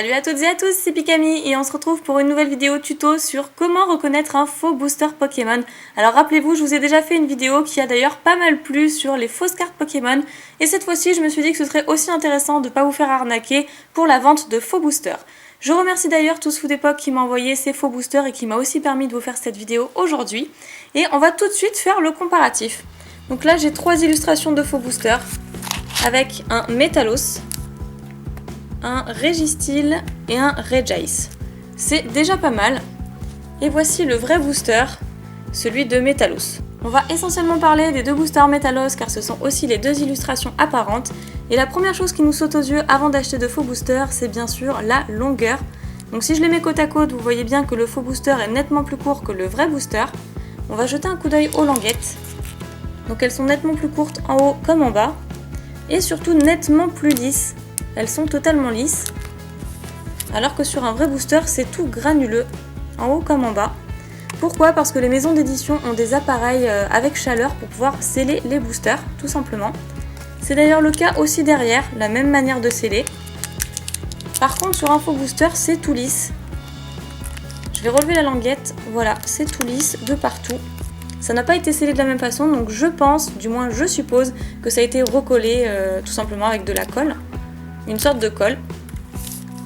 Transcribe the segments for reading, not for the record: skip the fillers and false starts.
Salut à toutes et à tous, c'est Pikami et on se retrouve pour une nouvelle vidéo tuto sur comment reconnaître un faux booster Pokémon. Alors rappelez-vous, je vous ai déjà fait une vidéo qui a d'ailleurs pas mal plu sur les fausses cartes Pokémon et cette fois-ci je me suis dit que ce serait aussi intéressant de ne pas vous faire arnaquer pour la vente de faux boosters. Je remercie d'ailleurs tous Food Epoch qui m'a envoyé ces faux boosters et qui m'a aussi permis de vous faire cette vidéo aujourd'hui. Et on va tout de suite faire le comparatif. Donc là j'ai 3 illustrations de faux boosters avec un Metalos, un Registeel et un Regice. C'est déjà pas mal. Et voici le vrai booster, celui de Metalos. On va essentiellement parler des deux boosters Metalos car ce sont aussi les deux illustrations apparentes. Et la première chose qui nous saute aux yeux avant d'acheter de faux boosters, c'est bien sûr la longueur. Donc si je les mets côte à côte, vous voyez bien que le faux booster est nettement plus court que le vrai booster. On va jeter un coup d'œil aux languettes. Donc elles sont nettement plus courtes en haut comme en bas. Et surtout nettement plus lisses. Elles sont totalement lisses, alors que sur un vrai booster, c'est tout granuleux, en haut comme en bas. Pourquoi ? Parce que les maisons d'édition ont des appareils avec chaleur pour pouvoir sceller les boosters, tout simplement. C'est d'ailleurs le cas aussi derrière, la même manière de sceller. Par contre, sur un faux booster, c'est tout lisse. Je vais relever la languette, voilà, c'est tout lisse de partout. Ça n'a pas été scellé de la même façon, donc je pense, du moins je suppose, que ça a été recollé tout simplement avec de la colle. Une sorte de colle.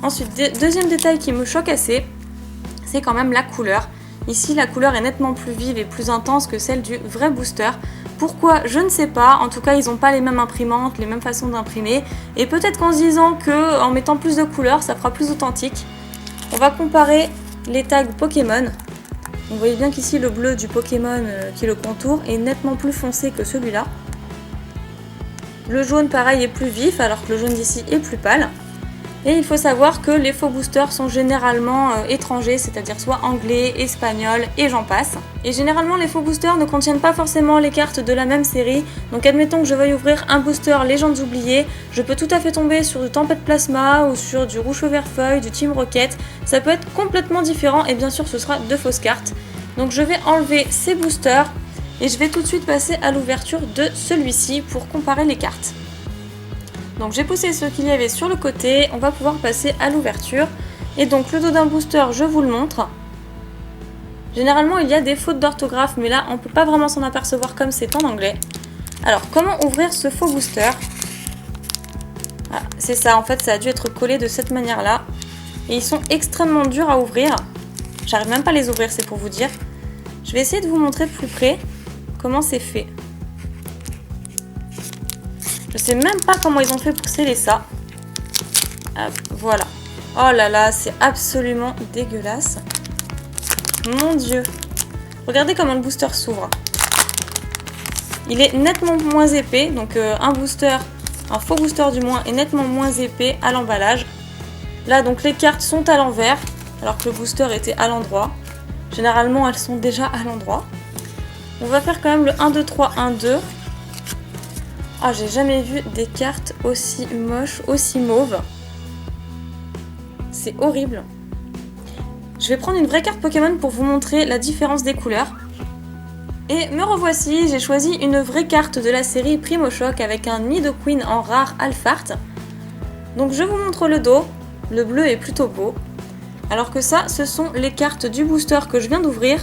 Ensuite, deuxième détail qui me choque assez, c'est quand même la couleur. Ici, la couleur est nettement plus vive et plus intense que celle du vrai booster. Pourquoi ? Je ne sais pas. En tout cas, ils n'ont pas les mêmes imprimantes, les mêmes façons d'imprimer. Et peut-être qu'en se disant qu'en mettant plus de couleurs, ça fera plus authentique. On va comparer les tags Pokémon. Vous voyez bien qu'ici, le bleu du Pokémon qui est le contour est nettement plus foncé que celui-là. Le jaune pareil est plus vif alors que le jaune d'ici est plus pâle. Et il faut savoir que les faux boosters sont généralement étrangers, c'est-à-dire soit anglais, espagnol et j'en passe. Et généralement les faux boosters ne contiennent pas forcément les cartes de la même série. Donc admettons que je veuille ouvrir un booster Légendes oubliées, je peux tout à fait tomber sur du Tempête Plasma ou sur du Rouge Vert Feuille, du Team Rocket. Ça peut être complètement différent et bien sûr ce sera de fausses cartes. Donc je vais enlever ces boosters. Et je vais tout de suite passer à l'ouverture de celui-ci pour comparer les cartes. Donc j'ai poussé ce qu'il y avait sur le côté, on va pouvoir passer à l'ouverture. Et donc le dos d'un booster, je vous le montre. Généralement il y a des fautes d'orthographe, mais là on ne peut pas vraiment s'en apercevoir comme c'est en anglais. Alors comment ouvrir ce faux booster ? Ah, c'est ça, en fait ça a dû être collé de cette manière-là. Et ils sont extrêmement durs à ouvrir. J'arrive même pas à les ouvrir, c'est pour vous dire. Je vais essayer de vous montrer de plus près comment c'est fait. Je sais même pas comment ils ont fait pour sceller ça. Hop, voilà. Oh là là, c'est absolument dégueulasse. Mon Dieu. Regardez comment le booster s'ouvre. Il est nettement moins épais. Donc un faux booster du moins, est nettement moins épais à l'emballage. Là donc les cartes sont à l'envers, alors que le booster était à l'endroit. Généralement elles sont déjà à l'endroit. On va faire quand même le 1, 2, 3, 1, 2. Ah, j'ai jamais vu des cartes aussi moches, aussi mauves. C'est horrible. Je vais prendre une vraie carte Pokémon pour vous montrer la différence des couleurs. Et me revoici, j'ai choisi une vraie carte de la série Primo Choc avec un Nidoqueen en rare Alphart. Donc je vous montre le dos. Le bleu est plutôt beau. Alors que ça, ce sont les cartes du booster que je viens d'ouvrir.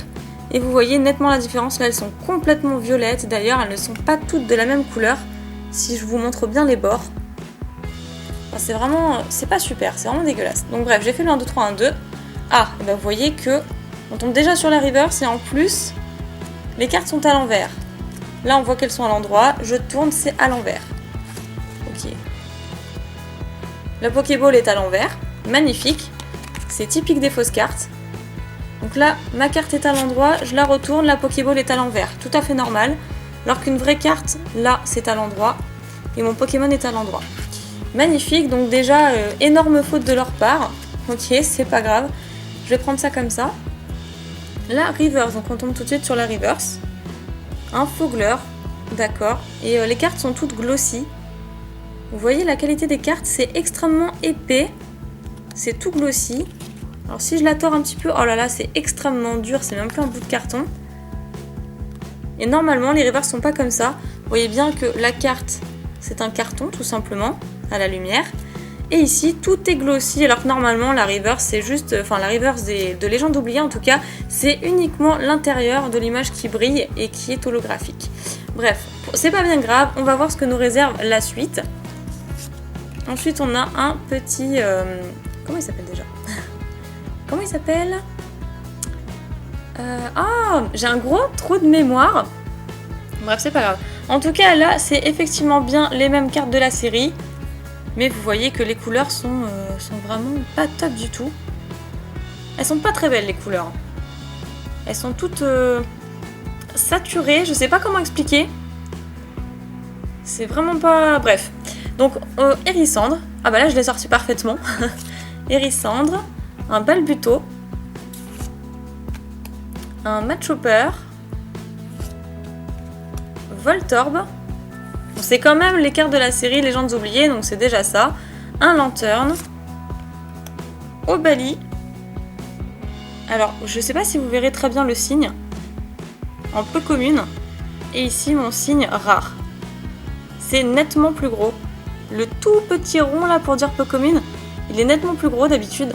Et vous voyez nettement la différence, là elles sont complètement violettes, d'ailleurs elles ne sont pas toutes de la même couleur, si je vous montre bien les bords. Enfin, c'est pas super, c'est vraiment dégueulasse. Donc bref, j'ai fait le 1, 2, 3, 1, 2. Ah, et ben vous voyez que on tombe déjà sur la reverse et en plus, les cartes sont à l'envers. Là on voit qu'elles sont à l'endroit, je tourne, c'est à l'envers. Ok. La Pokéball est à l'envers, magnifique, c'est typique des fausses cartes. Donc là, ma carte est à l'endroit, je la retourne, la Pokéball est à l'envers. Tout à fait normal. Alors qu'une vraie carte, là, c'est à l'endroit. Et mon Pokémon est à l'endroit. Magnifique, donc déjà, énorme faute de leur part. Ok, c'est pas grave. Je vais prendre ça comme ça. La reverse, donc on tombe tout de suite sur la reverse. Un Fogler, d'accord. Et les cartes sont toutes glossy. Vous voyez la qualité des cartes, c'est extrêmement épais. C'est tout glossy. Alors si je la tords un petit peu, oh là là, c'est extrêmement dur, c'est même plus un bout de carton. Et normalement, les reverses sont pas comme ça. Vous voyez bien que la carte, c'est un carton tout simplement, à la lumière. Et ici, tout est glossy, alors que normalement, la reverse, c'est juste... Enfin, la reverse de Légende oubliée, en tout cas, c'est uniquement l'intérieur de l'image qui brille et qui est holographique. Bref, c'est pas bien grave, on va voir ce que nous réserve la suite. Ensuite, on a un petit... Comment il s'appelle déjà? Comment il s'appelle? Ah, j'ai un gros trou de mémoire. Bref, c'est pas grave. En tout cas, là, c'est effectivement bien les mêmes cartes de la série. Mais vous voyez que les couleurs sont vraiment pas top du tout. Elles sont pas très belles, les couleurs. Elles sont toutes saturées. Je sais pas comment expliquer. C'est vraiment pas... Bref. Donc, Hérissandre. Ah bah là, je l'ai sorti parfaitement. Hérissandre. Un Balbuto. Un Machopper. Voltorb. C'est quand même les cartes de la série Légendes oubliées, donc c'est déjà ça. Un Lanterne. Obali. Alors, je sais pas si vous verrez très bien le signe. En peu commune. Et ici, mon signe rare. C'est nettement plus gros. Le tout petit rond là pour dire peu commune, il est nettement plus gros d'habitude.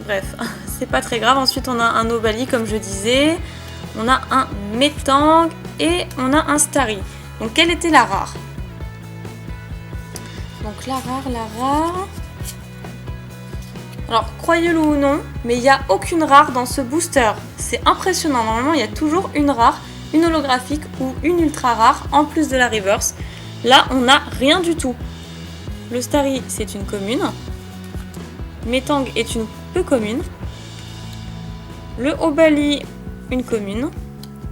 Bref, c'est pas très grave. Ensuite, on a un Obali, comme je disais. On a un Metang et on a un Starry. Donc, quelle était la rare? Donc, la rare... Alors, croyez-le ou non, mais il n'y a aucune rare dans ce booster. C'est impressionnant. Normalement, il y a toujours une rare, une holographique ou une ultra rare, en plus de la reverse. Là, on n'a rien du tout. Le Starry, c'est une commune. Metang est une peu commune. Le Obali, une commune.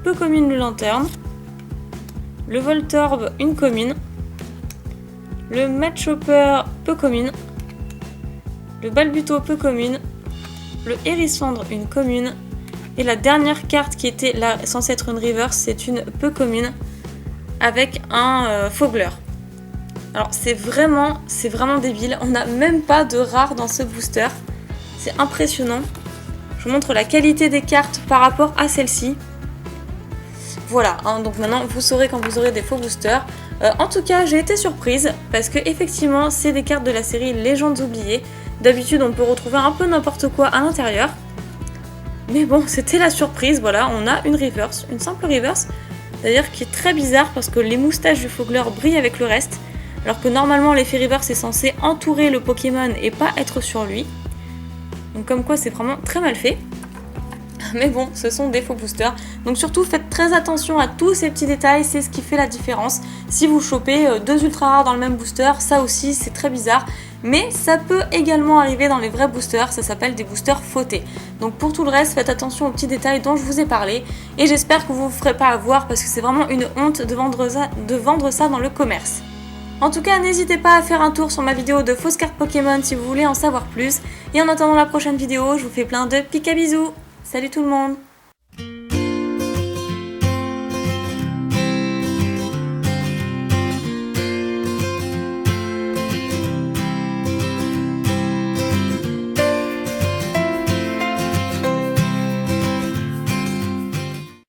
Peu commune le Lanterne. Le Voltorb, une commune. Le Machopper, peu commune. Le Balbuto, peu commune. Le Hérissandre, une commune. Et la dernière carte qui était là, censée être une reverse, c'est une peu commune. Avec un Fogler. Alors c'est vraiment débile. On n'a même pas de rare dans ce booster. C'est impressionnant. Je vous montre la qualité des cartes par rapport à celle-ci. Voilà, hein, donc maintenant vous saurez quand vous aurez des faux boosters. En tout cas, j'ai été surprise parce que effectivement, c'est des cartes de la série Légendes oubliées. D'habitude, on peut retrouver un peu n'importe quoi à l'intérieur. Mais bon, c'était la surprise. Voilà, on a une reverse, une simple reverse. D'ailleurs, qui est très bizarre parce que les moustaches du Fogler brillent avec le reste. Alors que normalement, l'effet reverse est censé entourer le Pokémon et pas être sur lui. Donc comme quoi, c'est vraiment très mal fait. Mais bon, ce sont des faux boosters. Donc surtout, faites très attention à tous ces petits détails, c'est ce qui fait la différence. Si vous chopez deux ultra rares dans le même booster, ça aussi, c'est très bizarre. Mais ça peut également arriver dans les vrais boosters, ça s'appelle des boosters fautés. Donc pour tout le reste, faites attention aux petits détails dont je vous ai parlé. Et j'espère que vous ne vous ferez pas avoir parce que c'est vraiment une honte de vendre ça dans le commerce. En tout cas, n'hésitez pas à faire un tour sur ma vidéo de fausses cartes Pokémon si vous voulez en savoir plus. Et en attendant la prochaine vidéo, je vous fais plein de pica bisous. Salut tout le monde!